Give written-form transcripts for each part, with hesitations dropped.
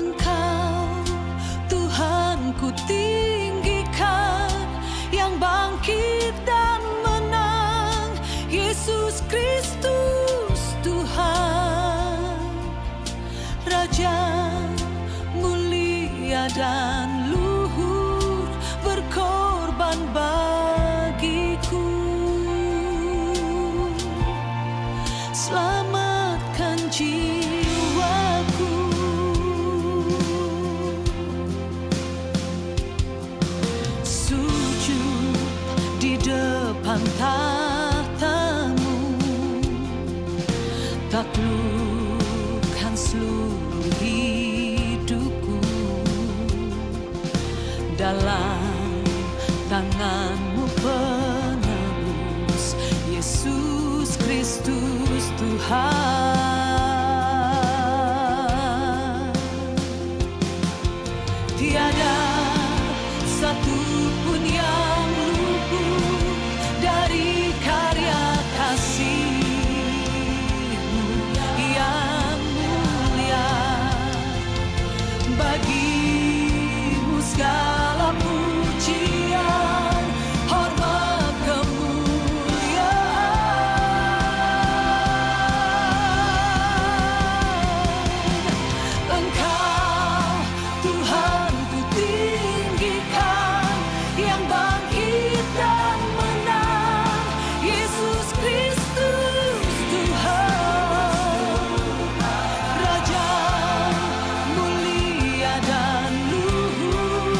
Engkau Tuhan ku tinggikan, yang bangkit dan menang, Yesus Kristus Tuhan, Raja mulia dan luhur, berkorban bagiku. Selamatkan jiwaku. Sujud di depan tahtamu, taklukkan seluruh hidupku. Dalam tanganmu penebus, Yesus Kristus Tuhan. Tiada satu pun yang luput dari karya kasih-Mu yang mulia. Bagi-Mu segala pujian, hormat, kemuliaan. Engkau Tuhan ku tinggikan, yang bangkit dan menang, Yesus Kristus Tuhan, Raja mulia dan luhur,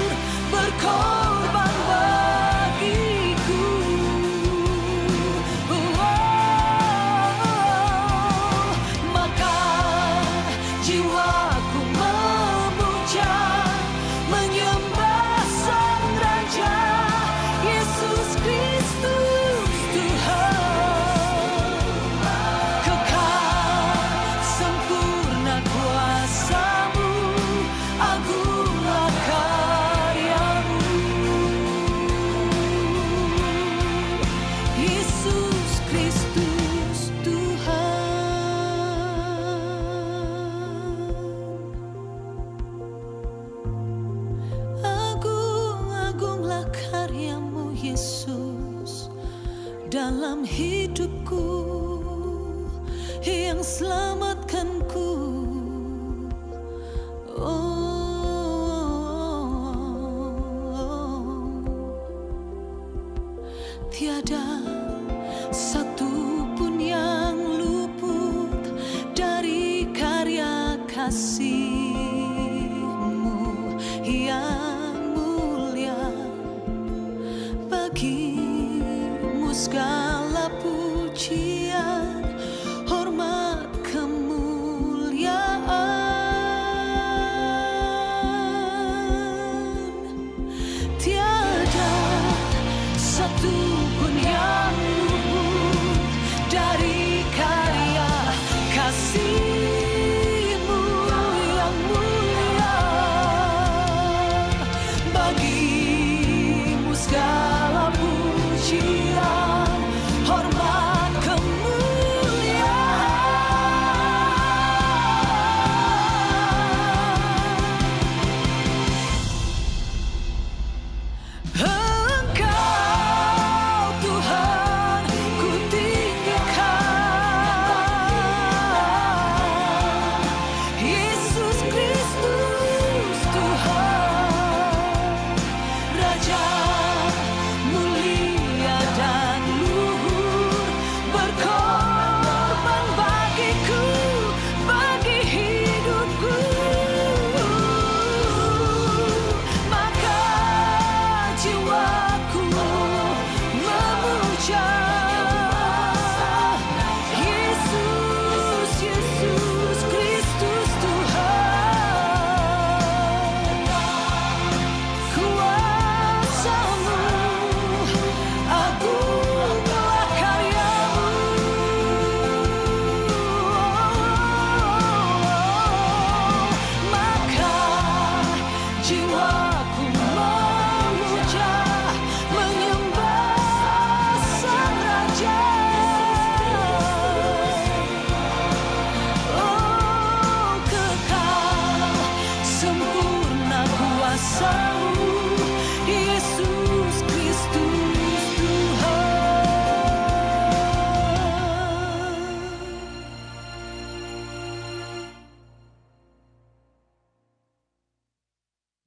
berkorban bagiku. Maka jiwaku memuja, menyembah Sang Raja, Yesus Kristus Tuhan. Kekal sempurna kuasa-Mu, agunglah karya-Mu, Yesus Kristus Tuhan. Agung-agunglah karya-Mu, Yesus, dalam hidupku, yang selamatkanku. Tiada satu pun yang luput dari karya kasih-Mu yang mulia. Bagi-Mu segala pujian, hormat, kemuliaan. Tiada satu pun yang luput dari karya kasih-Mu yang mulia. Bagi-Mu segala pujian, hormat, kemuliaan.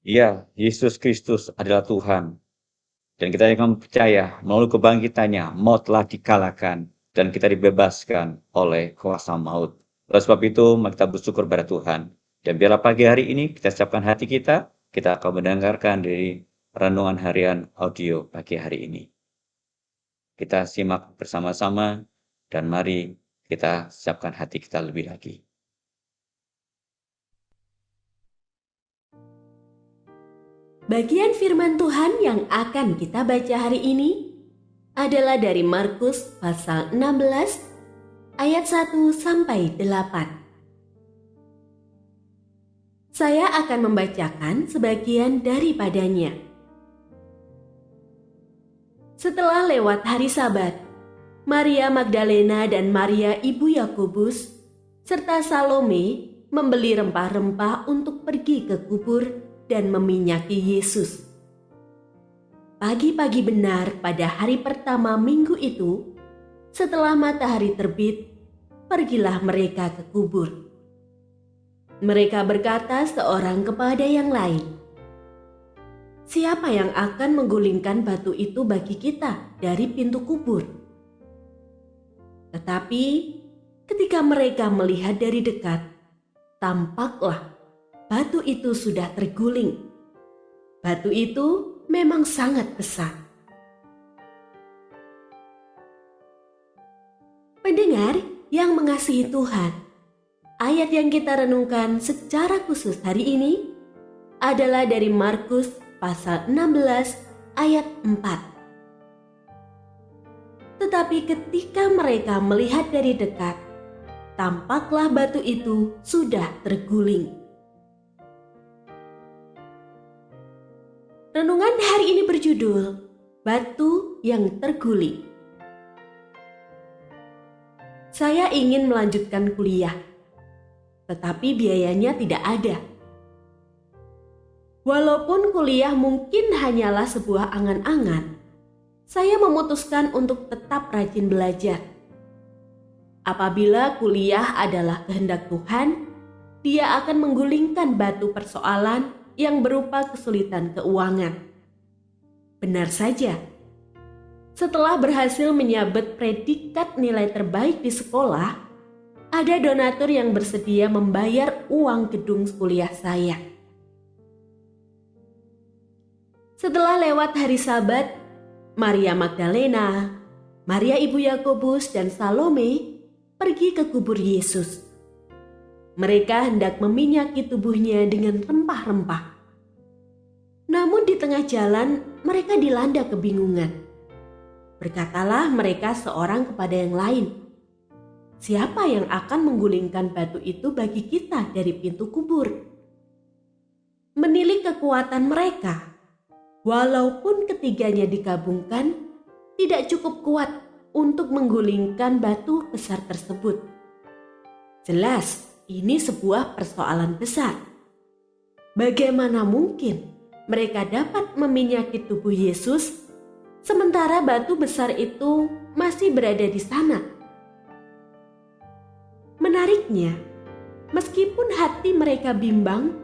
Ya, Yesus Kristus adalah Tuhan. Dan kita akan percaya melalui kebangkitannya, maut telah dikalahkan dan kita dibebaskan oleh kuasa maut. Oleh sebab itu, mari kita bersyukur pada Tuhan. Dan biarlah pagi hari ini kita siapkan hati kita akan mendengarkan dari renungan harian audio pagi hari ini. Kita simak bersama-sama dan mari kita siapkan hati kita lebih lagi. Bagian firman Tuhan yang akan kita baca hari ini adalah dari Markus pasal 16 ayat 1 sampai 8. Saya akan membacakan sebagian daripadanya. Setelah lewat hari Sabat, Maria Magdalena dan Maria ibu Yakobus serta Salome membeli rempah-rempah untuk pergi ke kubur dan meminyaki Yesus. Pagi-pagi benar pada hari pertama minggu itu, setelah matahari terbit, pergilah mereka ke kubur. Mereka berkata seorang kepada yang lain, "Siapa yang akan menggulingkan batu itu bagi kita dari pintu kubur?" Tetapi ketika mereka melihat dari dekat, tampaklah batu itu sudah terguling. Batu itu memang sangat besar. Pendengar yang mengasihi Tuhan, ayat yang kita renungkan secara khusus hari ini adalah dari Markus pasal 16 ayat 4. Tetapi ketika mereka melihat dari dekat, tampaklah batu itu sudah terguling. Renungan hari ini berjudul Batu yang Terguling. Saya ingin melanjutkan kuliah, tetapi biayanya tidak ada. Walaupun kuliah mungkin hanyalah sebuah angan-angan, saya memutuskan untuk tetap rajin belajar. Apabila kuliah adalah kehendak Tuhan, Dia akan menggulingkan batu persoalan yang berupa kesulitan keuangan. Benar saja, setelah berhasil menyabet predikat nilai terbaik di sekolah, ada donatur yang bersedia membayar uang gedung kuliah saya. Setelah lewat hari Sabat, Maria Magdalena, Maria ibu Yakobus dan Salome pergi ke kubur Yesus. Mereka hendak meminyaki tubuhnya dengan rempah-rempah. Namun di tengah jalan mereka dilanda kebingungan. Berkatalah mereka seorang kepada yang lain, "Siapa yang akan menggulingkan batu itu bagi kita dari pintu kubur?" Menilik kekuatan mereka, walaupun ketiganya digabungkan, tidak cukup kuat untuk menggulingkan batu besar tersebut. Jelas, ini sebuah persoalan besar. Bagaimana mungkin mereka dapat meminyaki tubuh Yesus sementara batu besar itu masih berada di sana? Menariknya, meskipun hati mereka bimbang,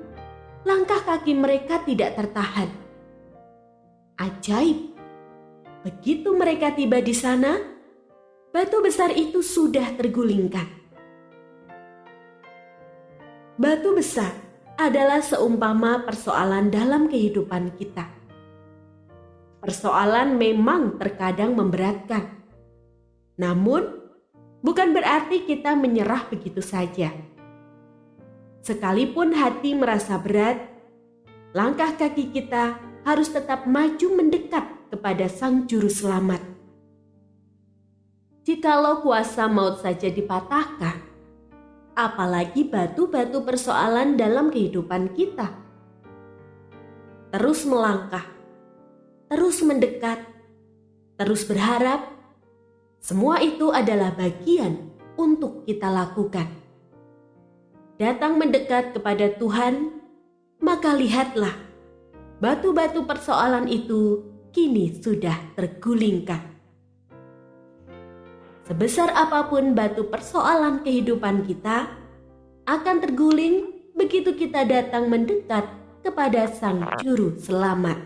langkah kaki mereka tidak tertahan. Ajaib, begitu mereka tiba di sana, batu besar itu sudah tergulingkan. Batu besar adalah seumpama persoalan dalam kehidupan kita. Persoalan memang terkadang memberatkan. Namun, bukan berarti kita menyerah begitu saja. Sekalipun hati merasa berat, langkah kaki kita harus tetap maju mendekat kepada Sang Juru Selamat. Jikalau kuasa maut saja dipatahkan, apalagi batu-batu persoalan dalam kehidupan kita. Terus melangkah, terus mendekat, terus berharap, semua itu adalah bagian untuk kita lakukan. Datang mendekat kepada Tuhan, maka lihatlah, batu-batu persoalan itu kini sudah tergulingkan. Sebesar apapun batu persoalan kehidupan kita akan terguling begitu kita datang mendekat kepada Sang Juru Selamat.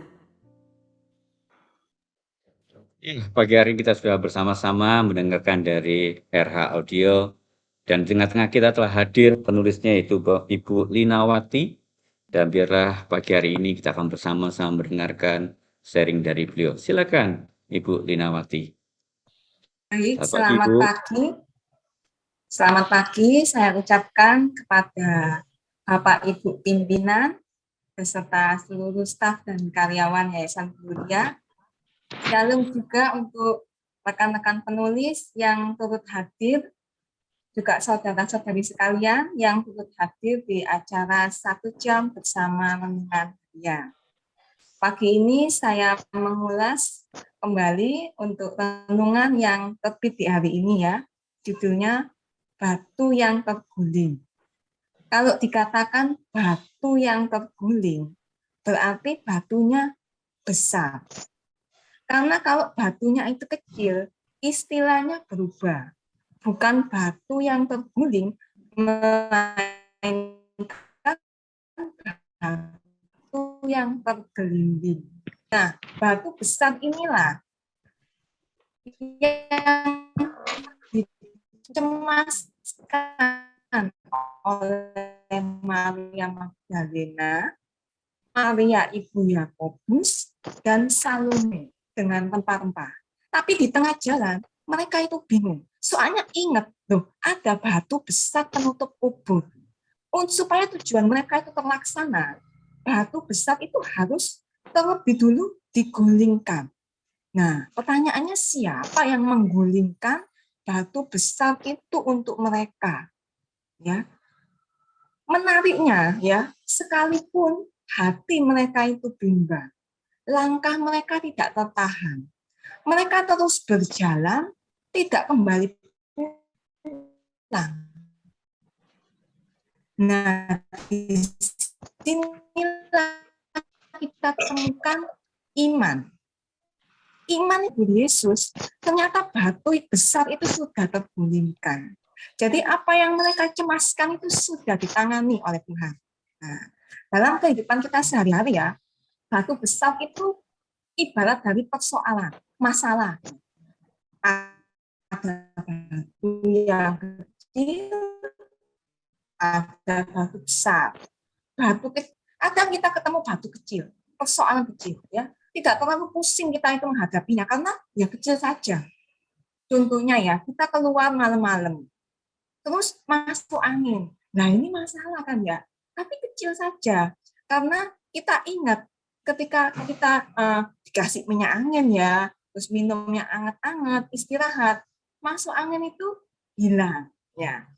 Pagi hari kita sudah bersama-sama mendengarkan dari RH Audio, dan di tengah-tengah kita telah hadir penulisnya yaitu Ibu Linawati, dan biarlah pagi hari ini kita akan bersama-sama mendengarkan sharing dari beliau. Silakan Ibu Linawati. Baik, Selamat pagi, selamat Ibu. pagi. Selamat pagi, saya ucapkan kepada Bapak Ibu pimpinan beserta seluruh staf dan karyawan Yayasan Gloria. Shalom juga untuk rekan-rekan penulis yang turut hadir, juga saudara-saudari sekalian yang turut hadir di acara 1 jam bersama Renungan Harian. Pagi ini saya mengulas kembali untuk renungan yang terbit di hari ini ya. Judulnya Batu yang Terguling. Kalau dikatakan batu yang terguling, berarti batunya besar. Karena kalau batunya itu kecil, istilahnya berubah. Bukan batu yang terguling, melainkan batu yang tergelinding. Nah, batu besar inilah yang dicemaskan oleh Maria Magdalena, Maria Ibu Yakobus, dan Salome dengan rempah-rempah. Tapi di tengah jalan, mereka itu bingung. Soalnya ingat, loh, ada batu besar penutup kubur. Supaya tujuan mereka itu terlaksana, batu besar itu harus terlebih dulu digulingkan. Nah, pertanyaannya siapa yang menggulingkan batu besar itu untuk mereka? Ya, menariknya ya, sekalipun hati mereka itu bimbang, langkah mereka tidak tertahan. Mereka terus berjalan, tidak kembali pulang. Nah, di sinilah kita temukan iman. Iman Ibu Yesus, ternyata batu besar itu sudah tergulingkan. Jadi apa yang mereka cemaskan itu sudah ditangani oleh Tuhan. Nah, dalam kehidupan kita sehari-hari ya, batu besar itu ibarat dari persoalan, masalah. Ada batu yang kecil, ada batu besar. Kadang kita ketemu batu kecil, persoalan kecil ya. Tidak terlalu pusing kita itu menghadapinya karena ya kecil saja. Contohnya ya, kita keluar malam-malam, terus masuk angin. Nah ini masalah kan ya, tapi kecil saja. Karena kita ingat ketika kita dikasih minyak angin ya, terus minumnya anget-anget, istirahat, masuk angin itu hilang. Ya.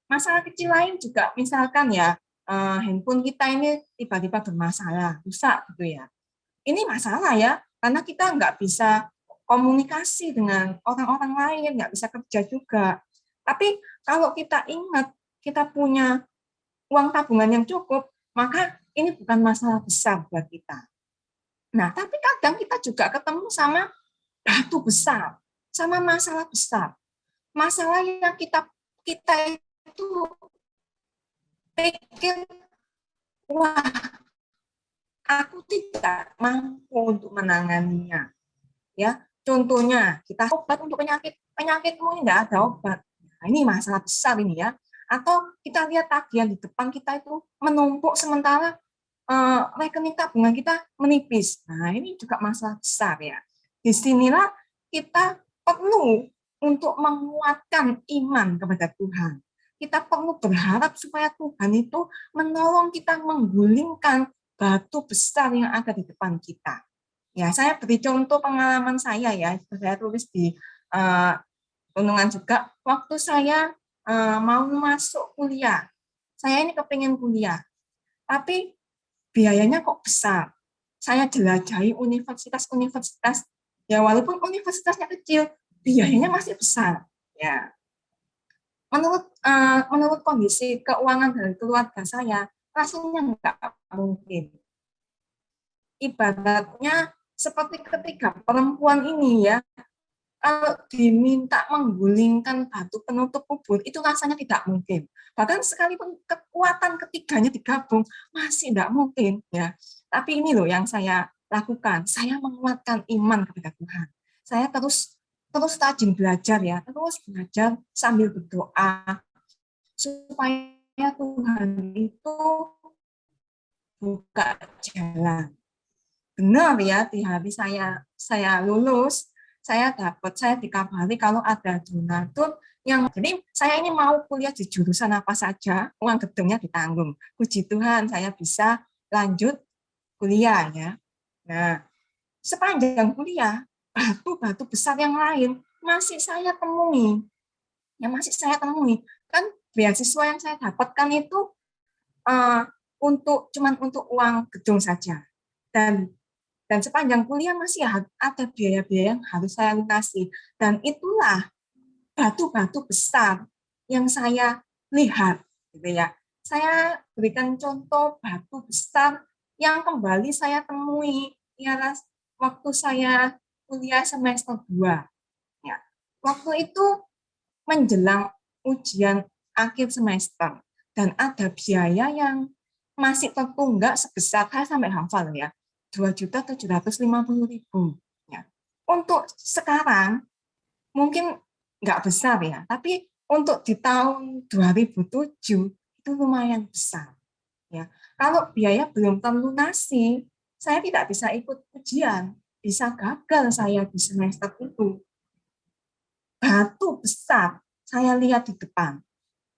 Masalah kecil lain juga, misalkan ya, handphone kita ini tiba-tiba bermasalah, rusak gitu ya. Ini masalah ya, karena kita nggak bisa komunikasi dengan orang-orang lain, nggak bisa kerja juga. Tapi kalau kita ingat, kita punya uang tabungan yang cukup, maka ini bukan masalah besar buat kita. Nah, tapi kadang kita juga ketemu sama batu besar, sama masalah besar. Masalah yang kita itu pikir, wah, aku tidak mampu untuk menanganinya. Ya, contohnya kita obat untuk penyakitmu ini tidak ada obat. Nah, ini masalah besar ini ya. Atau kita lihat tagihan di depan kita itu menumpuk sementara rekening tabungan kita menipis. Nah, ini juga masalah besar ya. Disinilah kita perlu untuk menguatkan iman kepada Tuhan. Kita perlu berharap supaya Tuhan itu menolong kita menggulingkan batu besar yang ada di depan kita. Ya, saya beri contoh pengalaman saya ya, saya tulis di renungan juga. Waktu saya mau masuk kuliah, saya ini kepingin kuliah, tapi biayanya kok besar. Saya jelajahi universitas-universitas, ya walaupun universitasnya kecil, biayanya masih besar. Ya, menurut kondisi keuangan dari keluarga saya, rasanya nggak mungkin. Ibaratnya seperti ketiga perempuan ini ya, Kalau diminta menggulingkan batu penutup kubur, itu rasanya tidak mungkin. Bahkan sekalipun kekuatan ketiganya digabung, masih tidak mungkin. Ya. Tapi ini loh yang saya lakukan. Saya menguatkan iman kepada Tuhan. Saya terus rajin belajar ya, terus belajar sambil berdoa supaya Tuhan itu buka jalan. Benar ya, di hari saya lulus, saya dikabari kalau ada donatur yang, jadi saya ini mau kuliah di jurusan apa saja, uang gedungnya ditanggung. Puji Tuhan saya bisa lanjut kuliah ya. Nah, sepanjang kuliah, batu-batu besar yang lain masih saya temui. Kan beasiswa yang saya dapatkan itu cuman untuk uang gedung saja. Dan sepanjang kuliah masih ada biaya-biaya yang harus saya lunasi. Dan itulah batu-batu besar yang saya lihat, gitu ya. Saya berikan contoh batu besar yang kembali saya temui ialah waktu saya kuliah semester 2. Ya. Waktu itu menjelang ujian akhir semester dan ada biaya yang masih tertunggak sebesar, saya sampai hafal ya, 2.750.000. Ya. Untuk sekarang mungkin nggak besar ya, tapi untuk di tahun 2007 itu lumayan besar. Ya. Kalau biaya belum terlunasi, saya tidak bisa ikut ujian, bisa gagal saya di semester itu. Batu besar saya lihat di depan,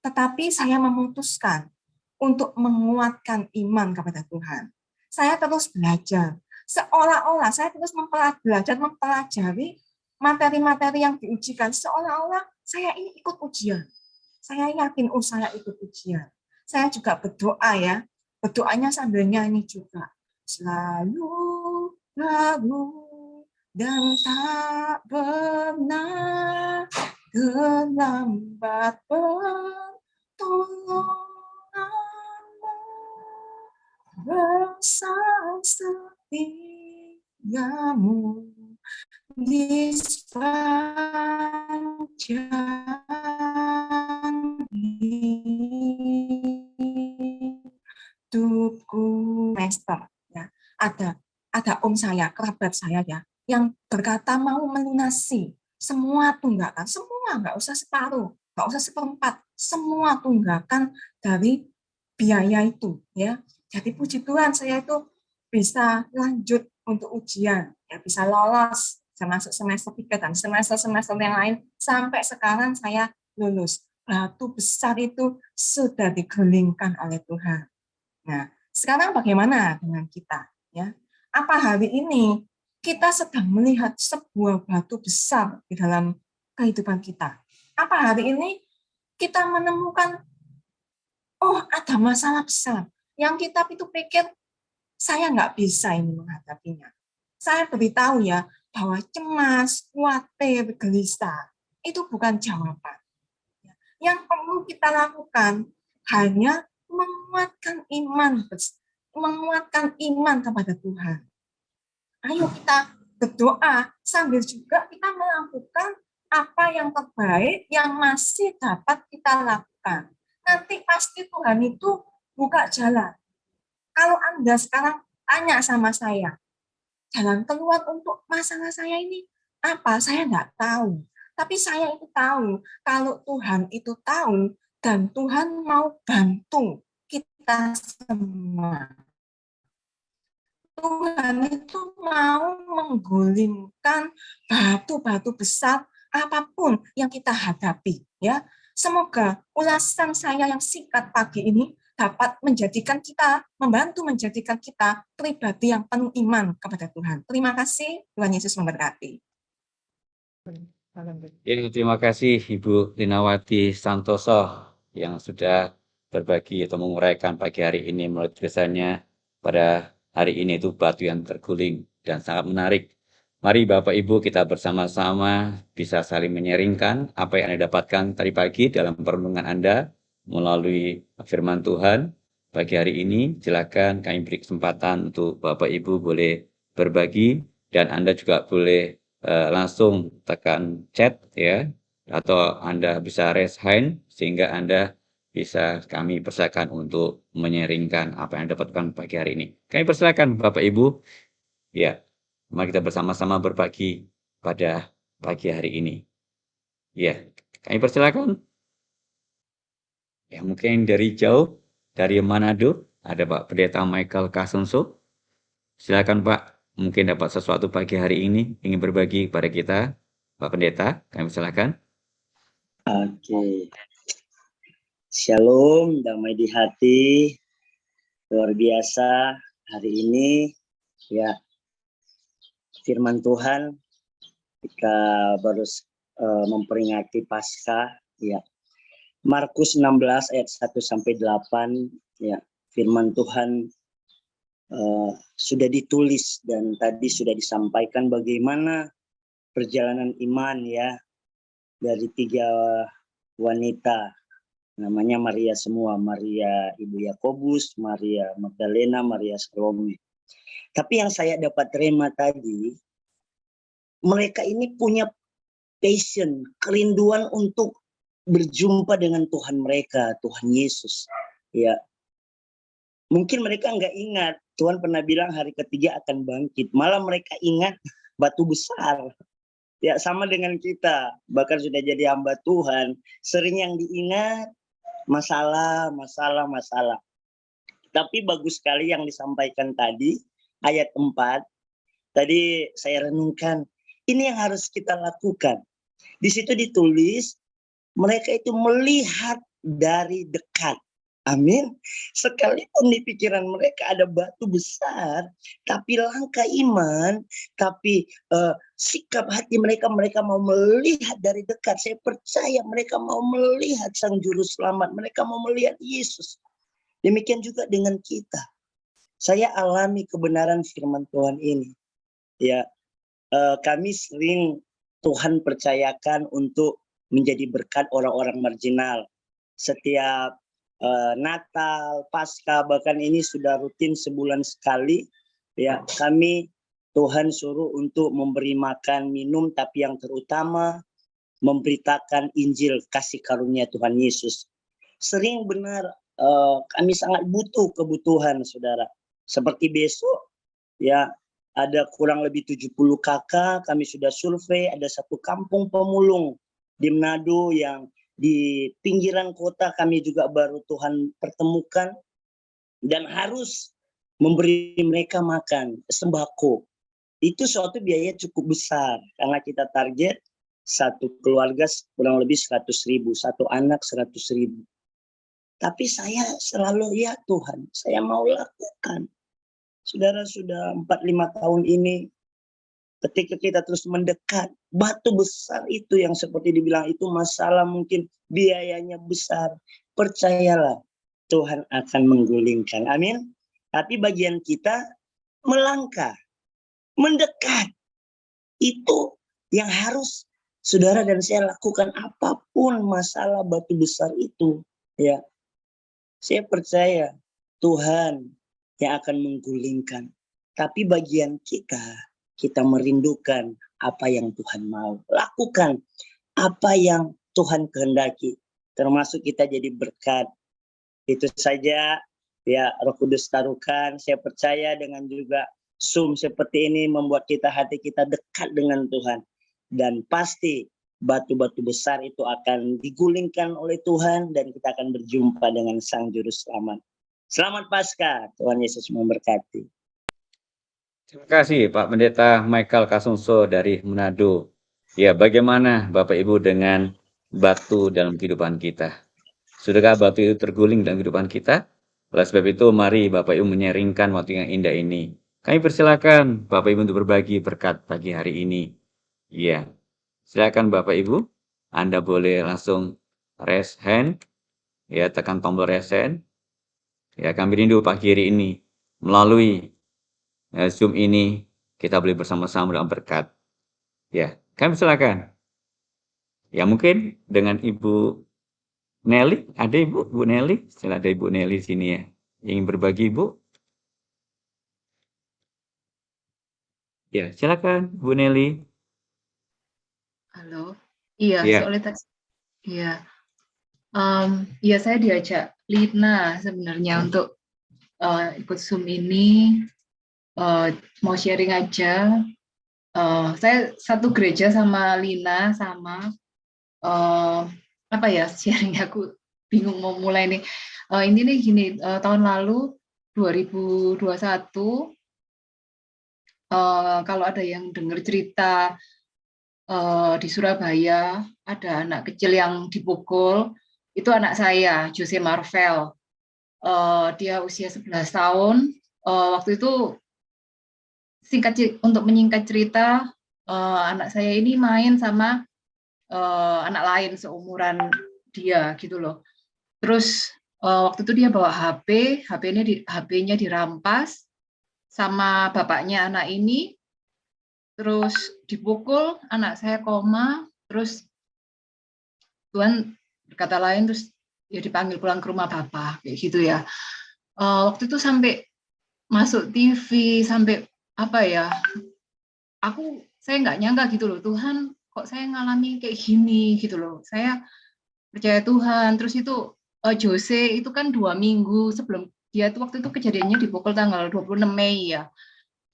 tetapi saya memutuskan untuk menguatkan iman kepada Tuhan. Saya terus belajar, seolah-olah saya terus mempelajari materi-materi yang diujikan, seolah-olah saya ini ikut ujian. Saya yakin, saya ikut ujian. Saya juga berdoa ya, berdoanya sambil nyanyi juga. Selalu lalu dan tak pernah terlambat pertolonganmu, besar setiamu di sepanjang hidupku. Semester ya, ada om saya, kerabat saya ya, yang berkata mau melunasi semua tunggakan, semua, nggak usah separuh, nggak usah seperempat, semua tunggakan dari biaya itu ya. Jadi puji Tuhan saya itu bisa lanjut untuk ujian, ya bisa lolos, masuk semester 3 dan semester yang lain sampai sekarang saya lulus. Batu besar itu sudah digulingkan oleh Tuhan. Nah, sekarang bagaimana dengan kita? Ya, apa hari ini kita sedang melihat sebuah batu besar di dalam kehidupan kita? Apa hari ini kita menemukan, oh ada masalah besar yang kita itu pikir saya nggak bisa ini menghadapinya. Saya beritahu ya bahwa cemas, khawatir, gelisah itu bukan jawaban. Yang perlu kita lakukan hanya menguatkan iman kepada Tuhan. Ayo kita berdoa sambil juga kita melakukan apa yang terbaik yang masih dapat kita lakukan. Nanti pasti Tuhan itu buka jalan. Kalau Anda sekarang tanya sama saya, jalan keluar untuk masalah saya ini apa? Saya nggak tahu. Tapi saya itu tahu, kalau Tuhan itu tahu, dan Tuhan mau bantu kita semua. Tuhan itu mau menggulingkan batu-batu besar apapun yang kita hadapi. Ya, semoga ulasan saya yang singkat pagi ini dapat membantu menjadikan kita pribadi yang penuh iman kepada Tuhan. Terima kasih, Tuhan Yesus memberkati. Ya, terima kasih Ibu Linawati Santoso yang sudah berbagi atau menguraikan pagi hari ini melalui tulisannya pada hari ini itu batu yang terguling dan sangat menarik. Mari Bapak Ibu kita bersama-sama bisa saling menyaringkan apa yang Anda dapatkan tadi pagi dalam perenungan Anda melalui firman Tuhan. Pagi hari ini silakan kami beri kesempatan untuk Bapak Ibu boleh berbagi dan Anda juga boleh langsung tekan chat ya, atau Anda bisa raise hand sehingga Anda bisa kami persilakan untuk menyaringkan apa yang dapatkan pagi hari ini. Kami persilakan Bapak Ibu, ya, mari kita bersama-sama berbagi pada pagi hari ini. Ya, kami persilakan. Ya, mungkin dari jauh, dari Manado, ada Pak Pendeta Michael Kasonso. Silakan Pak, mungkin dapat sesuatu pagi hari ini ingin berbagi pada kita. Pak Pendeta, kami silakan. Oke, Shalom, damai di hati, luar biasa hari ini, ya firman Tuhan kita baru memperingati Paskah, ya Markus 16 ayat 1 sampai 8, ya firman Tuhan sudah ditulis dan tadi sudah disampaikan bagaimana perjalanan iman ya dari 3 wanita. Namanya Maria semua, Maria Ibu Yakobus, Maria Magdalena, Maria Salome. Tapi yang saya dapat terima tadi, mereka ini punya passion, kerinduan untuk berjumpa dengan Tuhan mereka, Tuhan Yesus. Ya, mungkin mereka nggak ingat, Tuhan pernah bilang hari ketiga akan bangkit. Malah mereka ingat batu besar. Ya, sama dengan kita, bahkan sudah jadi hamba Tuhan, sering yang diingat masalah. Tapi bagus sekali yang disampaikan tadi, ayat 4. Tadi saya renungkan, ini yang harus kita lakukan. Di situ ditulis, mereka itu melihat dari dekat. Amin. Sekalipun di pikiran mereka ada batu besar, tapi langkah iman, tapi sikap hati mereka mau melihat dari dekat. Saya percaya mereka mau melihat Sang Juru Selamat, mereka mau melihat Yesus. Demikian juga dengan kita. Saya alami kebenaran firman Tuhan ini. Ya, kami sering Tuhan percayakan untuk menjadi berkat orang-orang marginal. Setiap Natal, Paskah, bahkan ini sudah rutin sebulan sekali. Ya, kami Tuhan suruh untuk memberi makan, minum, tapi yang terutama memberitakan Injil kasih karunia Tuhan Yesus. Sering benar kami sangat butuh kebutuhan, saudara. Seperti besok, ya ada kurang lebih 70 kakak, kami sudah survei, ada satu kampung pemulung di Manado yang di pinggiran kota kami juga baru Tuhan pertemukan dan harus memberi mereka makan sembako. Itu suatu biaya cukup besar karena kita target satu keluarga kurang lebih 100.000, satu anak 100.000. Tapi saya selalu ya Tuhan, saya mau lakukan. Saudara, sudah 4-5 tahun ini ketika kita terus mendekat, batu besar itu yang seperti dibilang itu masalah mungkin biayanya besar. Percayalah, Tuhan akan menggulingkan. Amin. Tapi bagian kita melangkah, mendekat. Itu yang harus saudara dan saya lakukan apapun masalah batu besar itu. Ya, saya percaya Tuhan yang akan menggulingkan. Tapi bagian kita merindukan apa yang Tuhan mau. Lakukan apa yang Tuhan kehendaki. Termasuk kita jadi berkat. Itu saja ya Roh Kudus taruhkan. Saya percaya dengan juga Zoom seperti ini membuat hati kita dekat dengan Tuhan. Dan pasti batu-batu besar itu akan digulingkan oleh Tuhan dan kita akan berjumpa dengan Sang Juru Selamat. Selamat Paskah. Tuhan Yesus memberkati. Terima kasih Pak Pendeta Michael Kasonso dari Manado. Ya, bagaimana Bapak Ibu dengan batu dalam kehidupan kita? Sudahkah batu itu terguling dalam kehidupan kita? Oleh sebab itu, mari Bapak Ibu menyaringkan waktu yang indah ini. Kami persilakan Bapak Ibu untuk berbagi berkat pagi hari ini. Ya, silakan Bapak Ibu. Anda boleh langsung raise hand. Ya, tekan tombol raise hand. Ya, kami rindu pagi hari ini melalui Zoom ini kita boleh bersama-sama dalam berkat. Ya, kami silakan. Ya, mungkin dengan Ibu Nelly, ada Ibu Nelly? Silakan ada Ibu Nelly sini ya. Ingin berbagi Ibu? Ya, silakan Bu Nelly. Halo. Iya, Iya. soalnya tadi iya. Iya saya diajak Lina sebenarnya untuk ikut Zoom ini, mau sharing aja. Saya satu gereja sama Lina, sama apa ya, sharing aku bingung mau mulai nih. Ini nih gini, tahun lalu 2021, kalau ada yang dengar cerita di Surabaya ada anak kecil yang dipukul, itu anak saya, Jose Marvel. Dia usia 11 tahun. Waktu itu untuk menyingkat cerita, anak saya ini main sama anak lain seumuran dia gitu loh. Terus waktu itu dia bawa HP, HP-nya dirampas sama bapaknya anak ini, terus dipukul, anak saya koma, terus Tuhan berkata lain, terus ya dipanggil pulang ke rumah bapak kayak gitu ya. Waktu itu sampai masuk TV, sampai apa ya, saya nggak nyangka gitu loh, Tuhan kok saya ngalami kayak gini gitu loh. Saya percaya Tuhan. Terus itu Jose itu kan 2 minggu sebelum dia tuh, waktu itu kejadiannya dipukul tanggal 26 Mei ya.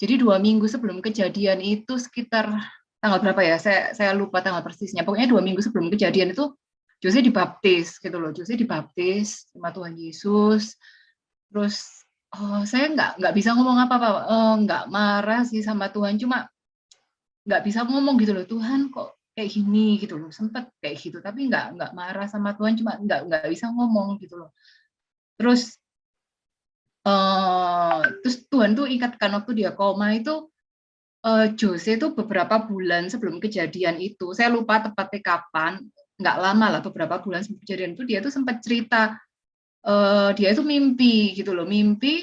Jadi 2 minggu sebelum kejadian itu, sekitar tanggal berapa ya? Saya lupa tanggal persisnya. Pokoknya 2 minggu sebelum kejadian itu Jose dibaptis gitu loh. Jose dibaptis sama Tuhan Yesus. Terus saya nggak bisa ngomong apa-apa, nggak marah sih sama Tuhan, cuma nggak bisa ngomong gitu loh, Tuhan kok kayak gini gitu loh, sempet kayak gitu, tapi nggak marah sama Tuhan, cuma nggak bisa ngomong gitu loh. Terus Tuhan tuh ingatkan waktu dia koma itu, Jose itu beberapa bulan sebelum kejadian itu, saya lupa tepatnya kapan, nggak lama lah, beberapa bulan sebelum kejadian itu dia tuh sempat cerita, dia itu mimpi gitu loh, mimpi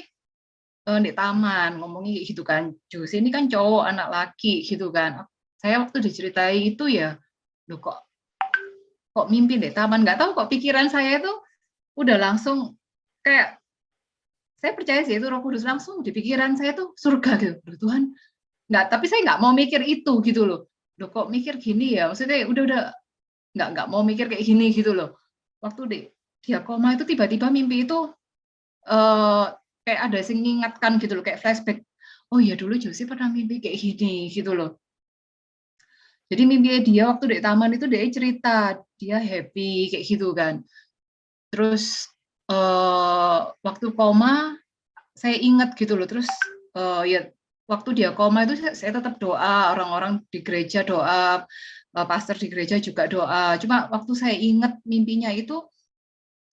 di taman, ngomongnya gitu kan, Jose ini kan cowok, anak laki gitu kan. Saya waktu diceritai itu ya, loh kok mimpi di taman, nggak tahu kok pikiran saya itu udah langsung kayak, saya percaya sih itu Roh Kudus, langsung di pikiran saya tuh surga gitu. Loh, Tuhan, nggak, tapi saya nggak mau mikir itu gitu loh. Loh kok mikir gini ya, maksudnya udah nggak mau mikir kayak gini gitu loh. Waktu dia koma itu tiba-tiba mimpi itu kayak ada yang mengingatkan gitu loh, kayak flashback. Oh iya, dulu Josie pernah mimpi kayak gini gitu loh. Jadi mimpi dia waktu di taman itu dia cerita, dia happy kayak gitu kan. Terus waktu koma saya ingat gitu loh. Terus ya waktu dia koma itu saya tetap doa, orang-orang di gereja doa, pastor di gereja juga doa. Cuma waktu saya ingat mimpinya itu,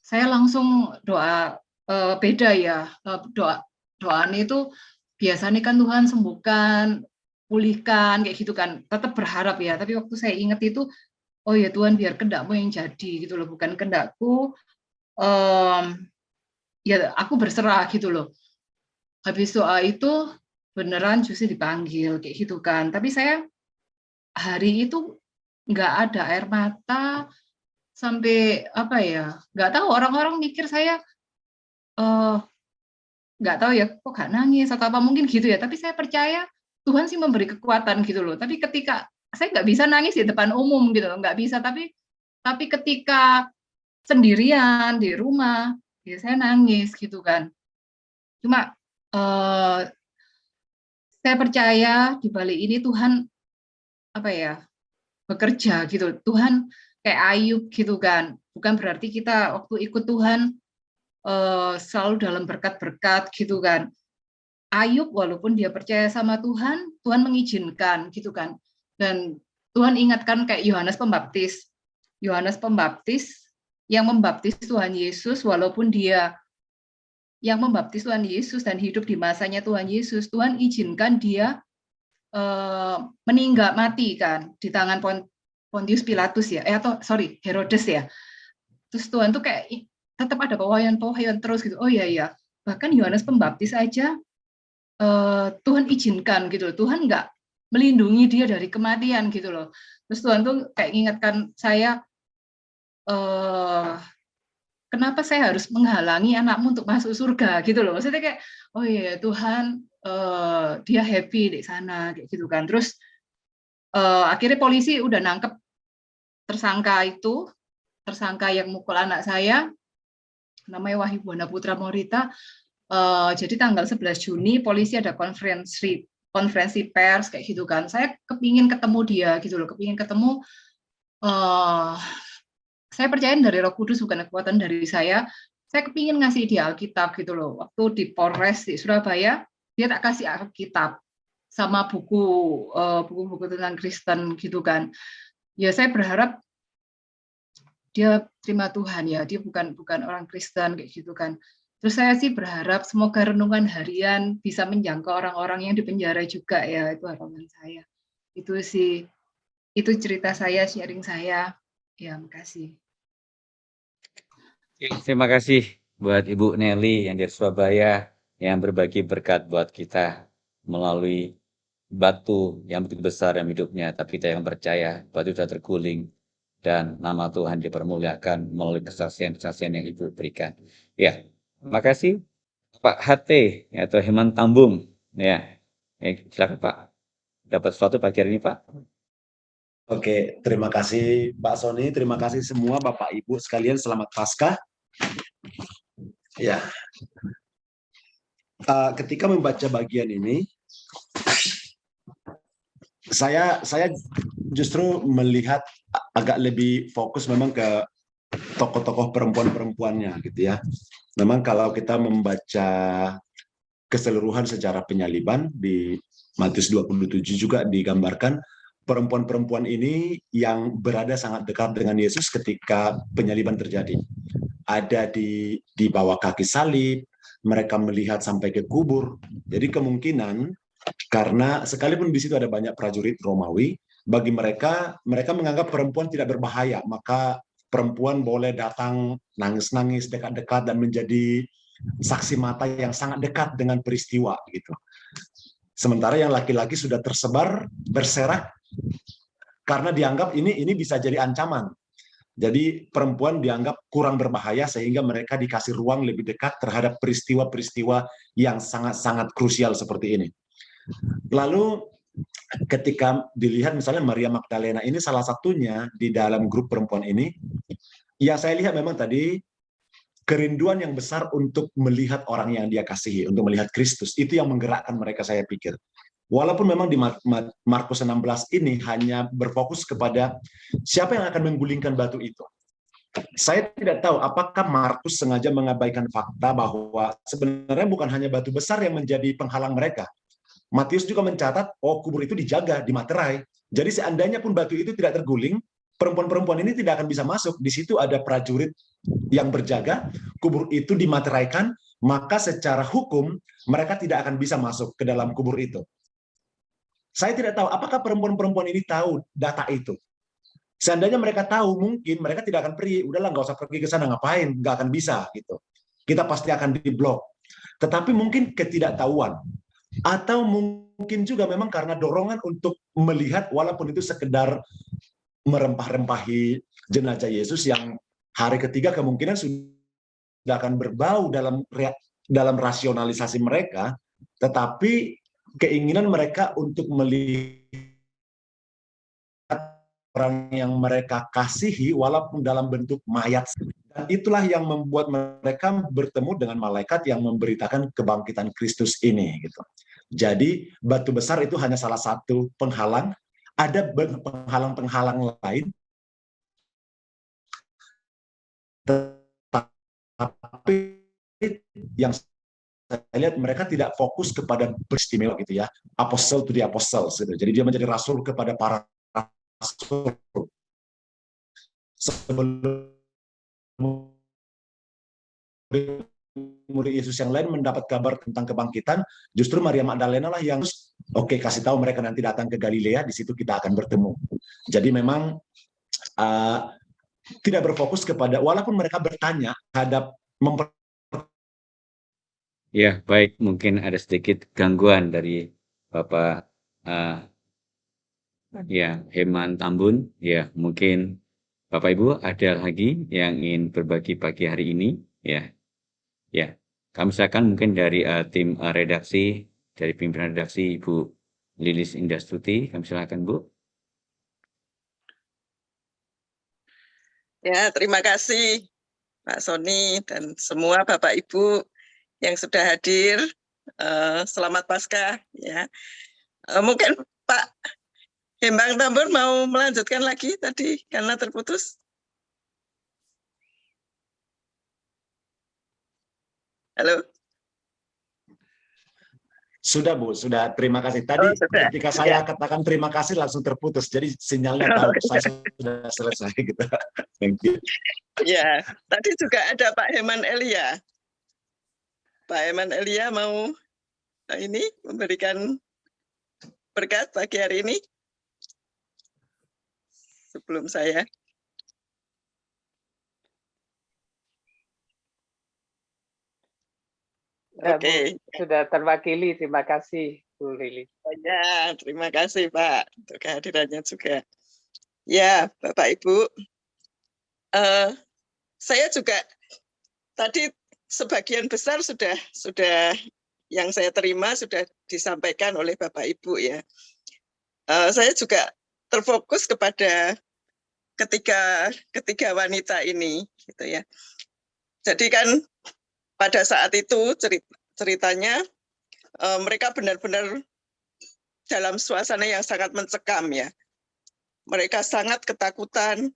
saya langsung doa, beda ya, doanya itu biasanya kan Tuhan sembuhkan, pulihkan kayak gitu kan, tetap berharap ya. Tapi waktu saya ingat itu, oh ya Tuhan, biar kehendak-Mu yang jadi gitu loh, bukan kehendak-Ku. Ya aku berserah gitu loh. Habis doa itu beneran Josie dipanggil kayak gitu kan. Tapi saya hari itu nggak ada air mata, sampai apa ya, nggak tahu, orang-orang mikir saya nggak tahu ya, kok gak nangis atau apa, mungkin gitu ya. Tapi saya percaya Tuhan sih memberi kekuatan gitu loh. Tapi ketika saya nggak bisa nangis di depan umum gitu loh, nggak bisa. Tapi ketika sendirian di rumah, ya saya nangis gitu kan. Cuma saya percaya di balik ini Tuhan apa ya, bekerja gitu. Tuhan kayak Ayub gitu kan. Bukan berarti kita waktu ikut Tuhan selalu dalam berkat-berkat gitu kan. Ayub walaupun dia percaya sama Tuhan, Tuhan mengizinkan gitu kan. Dan Tuhan ingatkan kayak Yohanes Pembaptis. Yohanes Pembaptis yang membaptis Tuhan Yesus, walaupun dia yang membaptis Tuhan Yesus dan hidup di masanya Tuhan Yesus, Tuhan izinkan dia meninggal mati kan di tangan Pontius Pilatus ya, Herodes ya. Terus Tuhan tuh kayak tetap ada pewahyuan terus gitu. Oh iya, bahkan Yohanes Pembaptis aja Tuhan izinkan gitu loh. Tuhan nggak melindungi dia dari kematian gitu loh. Terus Tuhan tuh kayak ingatkan saya, kenapa saya harus menghalangi anakmu untuk masuk surga gitu loh. Maksudnya kayak, oh iya Tuhan, dia happy di sana kayak gitu kan. Terus akhirnya polisi udah nangkep tersangka yang mukul anak saya, namanya Wahyu Buwana Putra Morita. Jadi tanggal 11 Juni polisi ada konferensi pers kayak gitu kan. Saya kepingin ketemu dia gitu loh, kepingin ketemu. Saya percaya dari Roh Kudus, bukan kekuatan dari saya. Saya kepingin ngasih dia Alkitab gitu loh. Waktu di Polres di Surabaya, dia tak kasih Alkitab sama buku-buku tentang Kristen gitu kan. Ya saya berharap dia terima Tuhan ya, dia bukan orang Kristen kayak gitu kan. Terus saya sih berharap semoga renungan harian bisa menjangkau orang-orang yang di penjara juga ya, itu harapan saya. Itu sih, itu cerita saya, sharing saya. Ya, makasih. Terima kasih buat Ibu Nelly yang dari Surabaya yang berbagi berkat buat kita melalui batu yang begitu besar dalam hidupnya, tapi kita yang percaya batu sudah terguling dan nama Tuhan dipermuliakan melalui kesaksian-kesaksian yang Ibu berikan. Ya, terima kasih Pak HT atau Heman Tambung. Ya, silakan Pak. Dapat sesuatu pagi hari ini Pak. Oke, terima kasih Pak Sony, terima kasih semua Bapak Ibu sekalian, selamat Paskah. Ya, ketika membaca bagian ini, saya justru melihat agak lebih fokus memang ke tokoh-tokoh perempuan-perempuannya gitu ya. Memang kalau kita membaca keseluruhan sejarah penyaliban di Matius 27 juga digambarkan perempuan-perempuan ini yang berada sangat dekat dengan Yesus ketika penyaliban terjadi. Ada di bawah kaki salib, mereka melihat sampai ke kubur. Jadi kemungkinan karena sekalipun di situ ada banyak prajurit Romawi, bagi mereka menganggap perempuan tidak berbahaya, maka perempuan boleh datang nangis-nangis dekat-dekat dan menjadi saksi mata yang sangat dekat dengan peristiwa gitu. Sementara yang laki-laki sudah tersebar, berserak, karena dianggap ini bisa jadi ancaman. Jadi perempuan dianggap kurang berbahaya sehingga mereka dikasih ruang lebih dekat terhadap peristiwa-peristiwa yang sangat-sangat krusial seperti ini. Lalu ketika dilihat misalnya Maria Magdalena ini salah satunya di dalam grup perempuan ini, ya saya lihat memang tadi kerinduan yang besar untuk melihat orang yang dia kasihi, untuk melihat Kristus, itu yang menggerakkan mereka saya pikir. Walaupun memang di Markus 16 ini hanya berfokus kepada siapa yang akan menggulingkan batu itu. Saya tidak tahu apakah Markus sengaja mengabaikan fakta bahwa sebenarnya bukan hanya batu besar yang menjadi penghalang mereka. Matius juga mencatat, kubur itu dijaga, dimaterai. Jadi seandainya pun batu itu tidak terguling, perempuan-perempuan ini tidak akan bisa masuk. Di situ ada prajurit yang berjaga, kubur itu dimateraikan, maka secara hukum mereka tidak akan bisa masuk ke dalam kubur itu. Saya tidak tahu apakah perempuan-perempuan ini tahu data itu. Seandainya mereka tahu, mungkin mereka tidak akan pergi. Udahlah, nggak usah pergi ke sana, ngapain? Nggak akan bisa gitu. Kita pasti akan diblok. Tetapi mungkin ketidaktahuan. Atau mungkin juga memang karena dorongan untuk melihat, walaupun itu sekedar merempah-rempahi jenazah Yesus yang hari ketiga kemungkinan sudah akan berbau dalam rasionalisasi mereka, tetapi keinginan mereka untuk melihat orang yang mereka kasihi walaupun dalam bentuk mayat. Dan itulah yang membuat mereka bertemu dengan malaikat yang memberitakan kebangkitan Kristus ini gitu. Jadi batu besar itu hanya salah satu penghalang, ada penghalang-penghalang lain, tetapi yang saya lihat mereka tidak fokus kepada beristimewa gitu ya, apostle to the apostles gitu. Jadi dia menjadi rasul kepada para rasul. Sebelum murid Yesus yang lain mendapat kabar tentang kebangkitan, justru Maria Magdalena lah yang kasih tahu mereka nanti datang ke Galilea, di situ kita akan bertemu. Jadi memang tidak berfokus kepada, walaupun mereka bertanya terhadap Ya, baik, mungkin ada sedikit gangguan dari Bapak Heman Tambun. Ya, mungkin Bapak Ibu ada lagi yang ingin berbagi pagi hari ini. Ya, kami silakan mungkin dari tim redaksi, dari pimpinan redaksi Ibu Lilis Indastuti, kami silakan Bu. Ya, terima kasih Pak Sony dan semua Bapak Ibu yang sudah hadir. Selamat Paskah ya. Mungkin Pak Hembang Tambur mau melanjutkan lagi tadi karena terputus. Halo. Sudah Bu, sudah. Terima kasih. Oh, Tadi sudah. ketika saya katakan terima kasih langsung terputus. Jadi sinyalnya tahu saya sudah selesai gitu. Thank you. Ya, tadi juga ada Pak Heman Elia. Pak Heman Elia mau ini memberikan berkat pagi hari ini sebelum saya. Oke. Sudah terwakili, terima kasih Bu Lili. Ya, terima kasih Pak untuk kehadirannya juga. Ya, Bapak Ibu, saya juga tadi sebagian besar sudah yang saya terima sudah disampaikan oleh Bapak Ibu ya. Saya juga terfokus kepada ketiga wanita ini, gitu ya. Jadi kan pada saat itu ceritanya mereka benar-benar dalam suasana yang sangat mencekam ya. Mereka sangat ketakutan,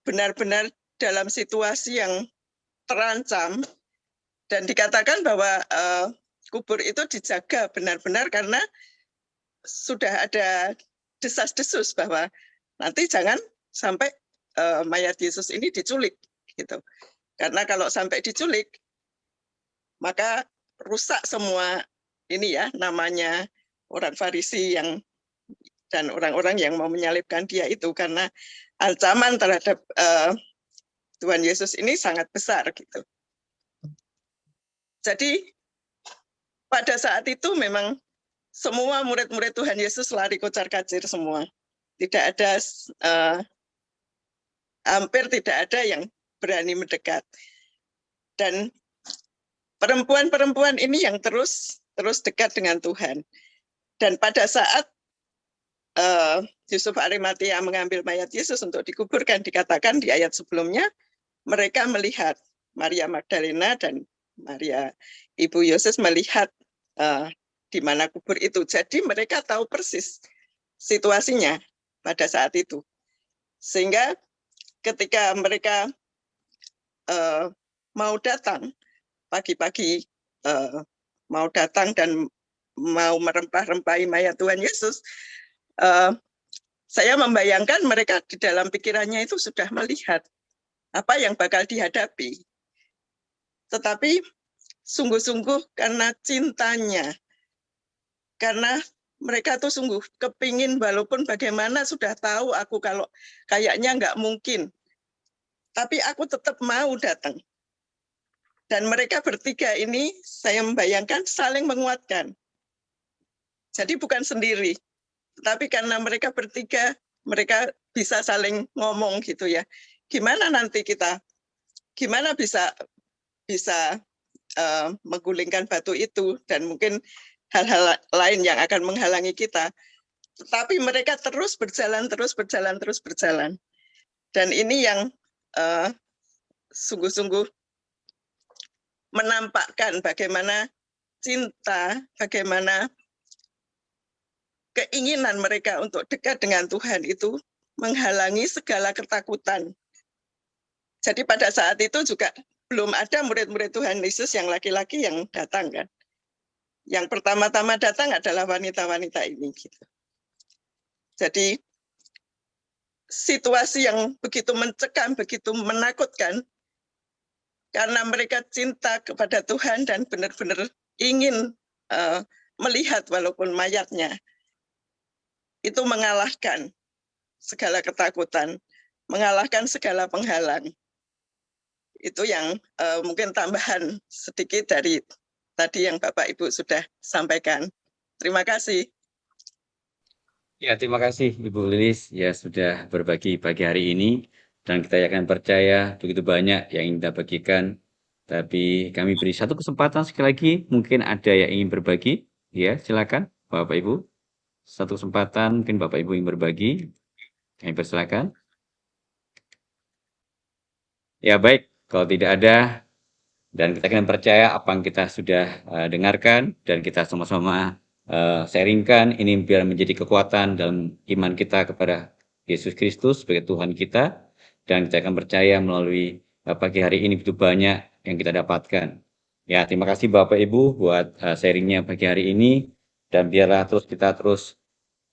benar-benar dalam situasi yang terancam, dan dikatakan bahwa kubur itu dijaga benar-benar karena sudah ada desas-desus bahwa nanti jangan sampai mayat Yesus ini diculik gitu. Karena kalau sampai diculik maka rusak semua ini ya, namanya orang Farisi dan orang-orang yang mau menyalibkan dia itu, karena ancaman terhadap Tuhan Yesus ini sangat besar gitu. Jadi pada saat itu memang semua murid-murid Tuhan Yesus lari kocar-kacir semua. Tidak ada, hampir tidak ada yang berani mendekat. Dan perempuan-perempuan ini yang terus dekat dengan Tuhan. Dan pada saat Yusuf Arimatia mengambil mayat Yesus untuk dikuburkan, dikatakan di ayat sebelumnya, mereka melihat, Maria Magdalena dan Maria Ibu Yesus melihat di mana kubur itu. Jadi mereka tahu persis situasinya pada saat itu. Sehingga ketika mereka mau datang, pagi-pagi mau datang dan mau merempah-rempahi mayat Tuhan Yesus, saya membayangkan mereka di dalam pikirannya itu sudah melihat apa yang bakal dihadapi. Tetapi sungguh-sungguh karena cintanya, karena mereka tuh sungguh kepingin, walaupun bagaimana sudah tahu aku kalau kayaknya nggak mungkin, tapi aku tetap mau datang. Dan mereka bertiga ini saya membayangkan saling menguatkan. Jadi bukan sendiri, tapi karena mereka bertiga, mereka bisa saling ngomong gitu ya. Gimana nanti kita, gimana bisa menggulingkan batu itu, dan mungkin hal-hal lain yang akan menghalangi kita. Tetapi mereka terus berjalan. Dan ini yang sungguh-sungguh menampakkan bagaimana cinta, bagaimana keinginan mereka untuk dekat dengan Tuhan itu menghalangi segala ketakutan. Jadi pada saat itu juga belum ada murid-murid Tuhan Yesus yang laki-laki yang datang kan. Yang pertama-tama datang adalah wanita-wanita ini gitu. Jadi situasi yang begitu mencekam, begitu menakutkan, karena mereka cinta kepada Tuhan dan benar-benar ingin melihat walaupun mayatnya, itu mengalahkan segala ketakutan, mengalahkan segala penghalang. Itu yang mungkin tambahan sedikit dari tadi yang Bapak Ibu sudah sampaikan. Terima kasih. Ya, terima kasih Ibu Lilis ya sudah berbagi pagi hari ini, dan kita akan percaya begitu banyak yang ingin kita bagikan. Tapi kami beri satu kesempatan sekali lagi, mungkin ada yang ingin berbagi, ya silakan Bapak Ibu. Satu kesempatan mungkin Bapak Ibu ingin berbagi, kami persilakan. Ya baik, kalau tidak ada, dan kita akan percaya apa yang kita sudah dengarkan, dan kita sama-sama sharingkan, ini biar menjadi kekuatan dalam iman kita kepada Yesus Kristus sebagai Tuhan kita, dan kita akan percaya melalui pagi hari ini begitu banyak yang kita dapatkan. Ya, terima kasih Bapak Ibu buat sharingnya pagi hari ini, dan biarlah terus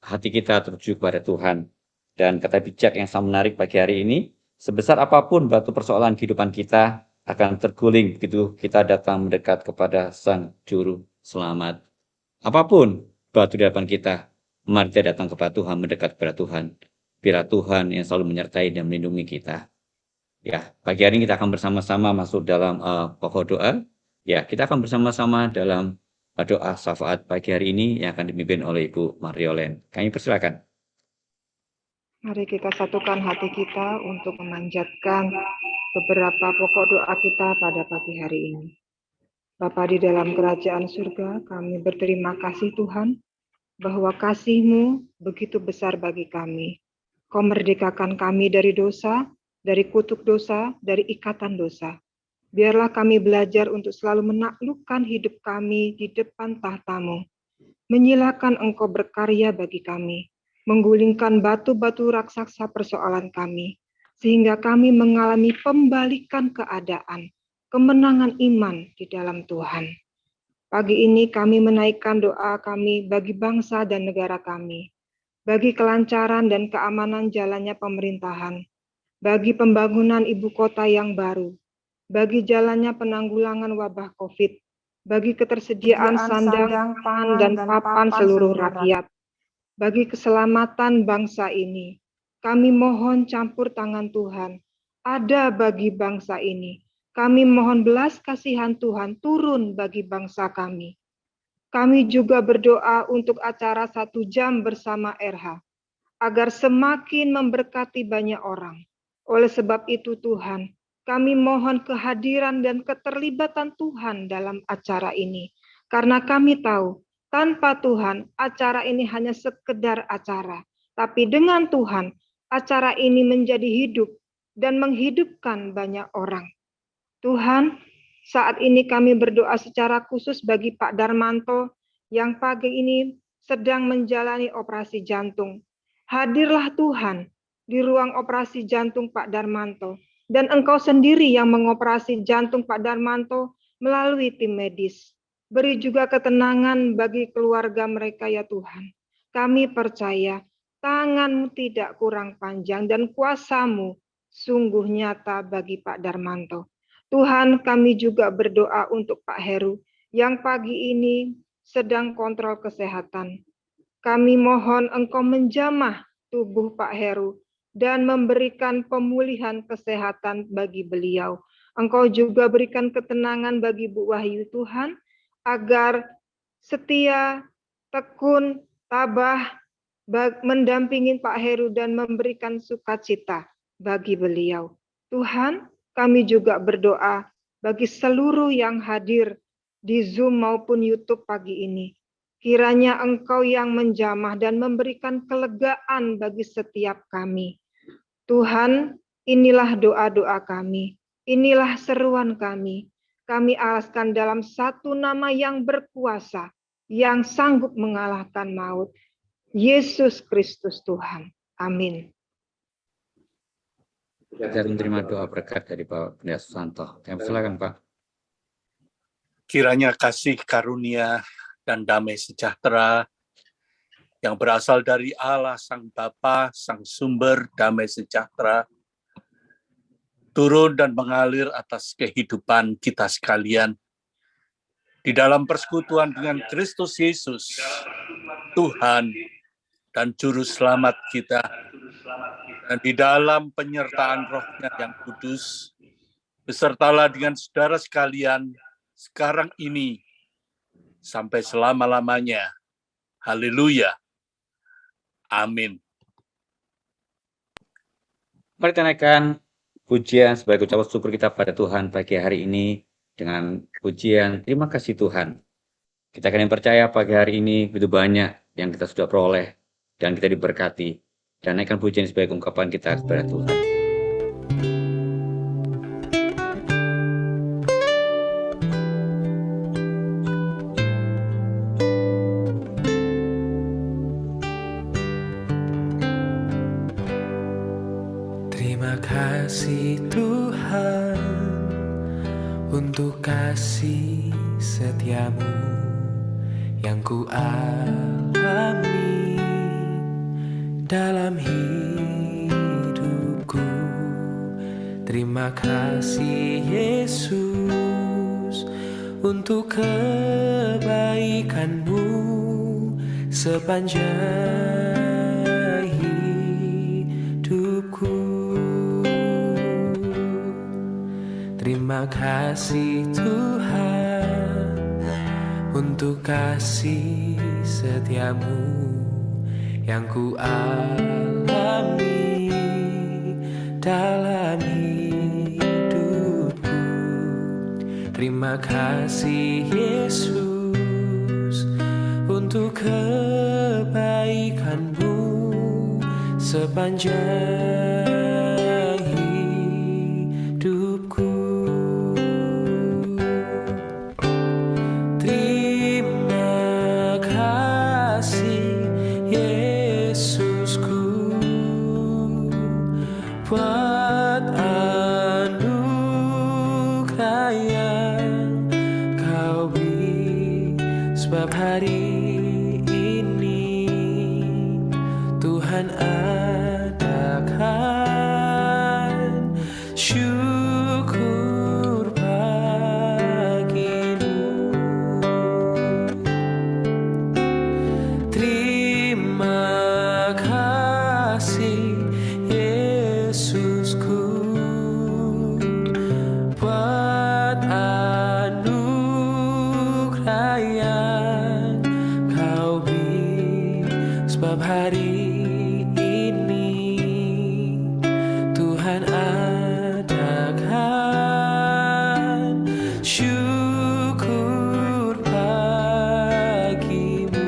hati kita tertuju kepada Tuhan. Dan kata bijak yang sangat menarik pagi hari ini, sebesar apapun batu persoalan kehidupan kita akan terguling begitu kita datang mendekat kepada Sang Juru Selamat. Apapun batu di hadapan kita, mari kita datang kepada Tuhan, mendekat kepada Tuhan. Biarlah Tuhan yang selalu menyertai dan melindungi kita. Ya, pagi hari ini kita akan bersama-sama masuk dalam pokok doa. Ya, kita akan bersama-sama dalam doa syafaat pagi hari ini yang akan dipimpin oleh Ibu Mariolen. Kami persilakan. Mari kita satukan hati kita untuk memanjatkan beberapa pokok doa kita pada pagi hari ini. Bapa di dalam kerajaan surga, kami berterima kasih Tuhan, bahwa kasih-Mu begitu besar bagi kami. Kau merdekakan kami dari dosa, dari kutuk dosa, dari ikatan dosa. Biarlah kami belajar untuk selalu menaklukkan hidup kami di depan tahta-Mu. Menyilakan Engkau berkarya bagi kami, menggulingkan batu-batu raksasa persoalan kami, sehingga kami mengalami pembalikan keadaan, kemenangan iman di dalam Tuhan. Pagi ini kami menaikkan doa kami bagi bangsa dan negara kami, bagi kelancaran dan keamanan jalannya pemerintahan, bagi pembangunan ibu kota yang baru, bagi jalannya penanggulangan wabah COVID, bagi ketersediaan sandang, pangan, dan papan seluruh rakyat, bagi keselamatan bangsa ini. Kami mohon campur tangan Tuhan ada bagi bangsa ini. Kami mohon belas kasihan Tuhan turun bagi bangsa kami. Kami juga berdoa untuk acara 1 jam bersama RH, agar semakin memberkati banyak orang. Oleh sebab itu Tuhan, kami mohon kehadiran dan keterlibatan Tuhan dalam acara ini. Karena kami tahu, tanpa Tuhan, acara ini hanya sekedar acara. Tapi dengan Tuhan, acara ini menjadi hidup dan menghidupkan banyak orang. Tuhan, saat ini kami berdoa secara khusus bagi Pak Darmanto yang pagi ini sedang menjalani operasi jantung. Hadirlah Tuhan di ruang operasi jantung Pak Darmanto. Dan Engkau sendiri yang mengoperasi jantung Pak Darmanto melalui tim medis. Beri juga ketenangan bagi keluarga mereka ya Tuhan. Kami percaya tangan-Mu tidak kurang panjang dan kuasa-Mu sungguh nyata bagi Pak Darmanto. Tuhan, kami juga berdoa untuk Pak Heru yang pagi ini sedang kontrol kesehatan. Kami mohon Engkau menjamah tubuh Pak Heru dan memberikan pemulihan kesehatan bagi beliau. Engkau juga berikan ketenangan bagi Bu Wahyu Tuhan, agar setia, tekun, tabah, mendampingi Pak Heru dan memberikan sukacita bagi beliau. Tuhan, kami juga berdoa bagi seluruh yang hadir di Zoom maupun YouTube pagi ini. Kiranya Engkau yang menjamah dan memberikan kelegaan bagi setiap kami. Tuhan, inilah doa-doa kami, inilah seruan kami. Kami alaskan dalam satu nama yang berkuasa, yang sanggup mengalahkan maut. Yesus Kristus Tuhan. Amin. Kita menerima doa berkat dari Pak Pendeta Susanto. Silakan Pak. Kiranya kasih karunia dan damai sejahtera yang berasal dari Allah Sang Bapa, Sang Sumber damai sejahtera, turun dan mengalir atas kehidupan kita sekalian di dalam persekutuan dengan Kristus Yesus, Tuhan dan Juru Selamat kita, dan di dalam penyertaan Roh-Nya yang kudus, besertalah dengan saudara sekalian sekarang ini sampai selama-lamanya. Haleluya. Amin. Mari kita naikkan pujian sebagai ucapan syukur kita pada Tuhan pagi hari ini dengan pujian terima kasih Tuhan. Kita akan percaya pagi hari ini begitu banyak yang kita sudah peroleh dan kita diberkati. Dan naikkan pujian sebagai ungkapan kita kepada Tuhan. untuk kasih setiamu yang ku alami dalam hidupku. Terima kasih Yesus untuk kebaikanmu sepanjang hidupku. Terima kasih Tuhan untuk kasih setiamu yang ku alami dalam hidupku. Terima kasih Yesus untuk kebaikanmu sepanjang hidupku. Terima kasih Yesusku buat anugerah yang kau beri, sebab hari ini Tuhan adakan syukur bagimu. Terima kasih Yesusku buat anugerah yang kau beri, sebab hari ini Tuhan adakan syukur bagimu.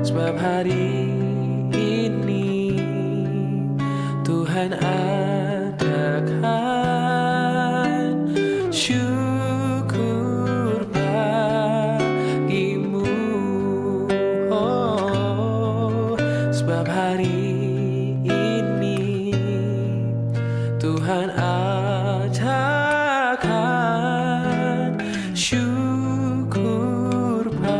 Sebab hari ini Tuhan adakan syukur bagimu. Oh, sebab hari ini Tuhan adakan syukur bagimu.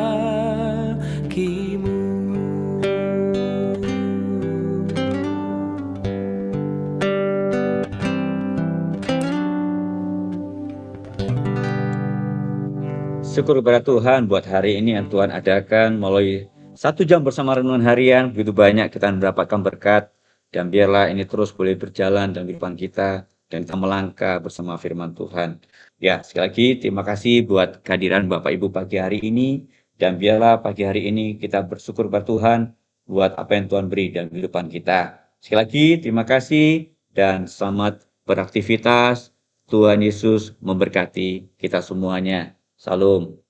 Syukur kepada Tuhan buat hari ini yang Tuhan adakan melalui 1 jam bersama renungan harian. Begitu banyak kita mendapatkan berkat, dan biarlah ini terus boleh berjalan dalam kehidupan kita dan kita melangkah bersama firman Tuhan. Ya, sekali lagi terima kasih buat kehadiran Bapak Ibu pagi hari ini, dan biarlah pagi hari ini kita bersyukur kepada Tuhan buat apa yang Tuhan beri dalam kehidupan kita. Sekali lagi terima kasih dan selamat beraktivitas. Tuhan Yesus memberkati kita semuanya. Salam.